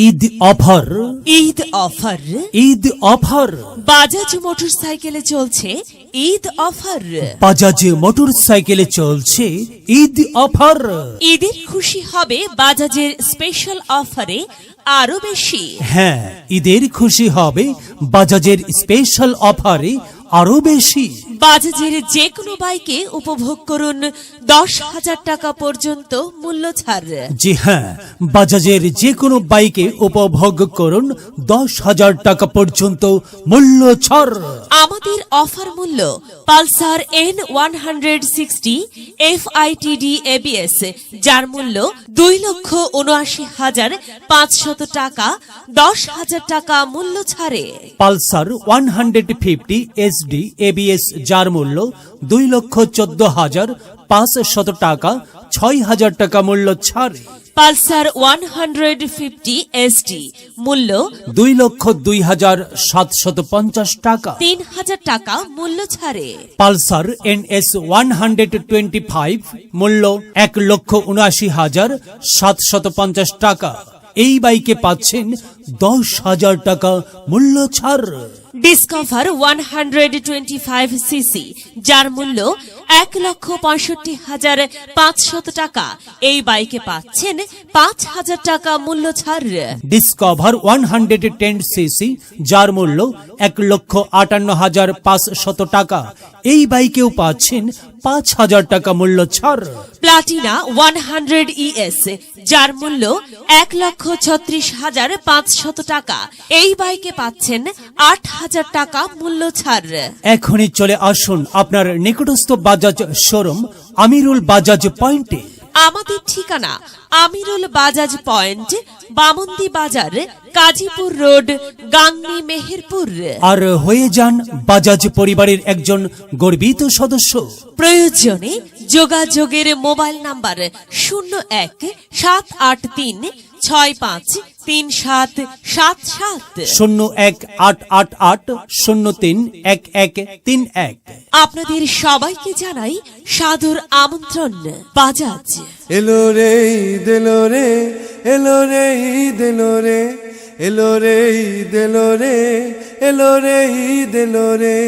Eid offer, Eid offer, Eid offer. Bajaj মোটরসাইকেলে চলছে Eid offer. Bajaj মোটরসাইকেলে চলছে ঈদ অফার। ঈদের খুশি হবে বাজাজের স্পেশাল অফারে আরো বেশি। হ্যাঁ, ঈদের খুশি হবে বাজাজের স্পেশাল অফারে আরো বেশি। বাজাজের যে কোনো বাইকে উপভোগ করুন 10,000 টাকা পর্যন্ত মূল্য ছাড়। জি হ্যাঁ, বাজাজের যে কোনো বাইকে উপভোগ করুন 10,000 টাকা পর্যন্ত মূল্য ছাড়। আমাদের অফার মূল্য পালসার N160 FITD ABS, যার মূল্য 2,79,500 টাকা, 10,000 টাকা মূল্য ছাড়ে। পালসার 150 SD ABS, যার মূল্য 2,14,500 টাকা, 6,000 টাকা মূল্য ছাড়ে। পালসার 150 SD মূল্য 2,02,750 টাকা, 3,000 টাকা মূল্য ছাড়ে। পালসার NS 125 মূল্য 1,79,750 টাকা। এই বাইকে পাচ্ছেন 10,000 টাকা মূল্য ছাড়। ডিসকভার 125 সিসি, যার মূল্য 1,65,500 টাকা। এই বাইকে পাচ্ছেন 5,000 টাকা মূল্য ছাড়। ডিসকভার 110 সিসি, যার মূল্য 1,58,500 টাকা। এই বাইকেও পাচ্ছেন 5,000 টাকা মূল্য ছাড়। প্লাটিনা 100 ES, যার মূল্য 1,36,500 টাকা। এই বাইকে পাচ্ছেন 8,000 টাকা মূল্য ছাড়। এখনই চলে আসুন আপনার নিকটস্থ বাজাজ শোরুম আমিরুল বাজাজ পয়েন্টে। আমাদের ঠিকানা আমিরুল বাজাজ পয়েন্ট, বামন্দি বাজার, কাজীপুর রোড, গাংনী, মেহেরপুর। আর হয়ে যান বাজাজ পরিবারের একজন গর্বিত সদস্য। প্রয়োজনে যোগাযোগের মোবাইল নাম্বার 01-7886537377 01-888-03-1131। আপনাদের সবাইকে জানাই সাদর আমন্ত্রণ। বাজাজ এলো রে ঈদ এলো রে, এলো রে ঈদ এলো রে, এলো রে ঈদ এলো রে, এলো রে ঈদ এলো রে।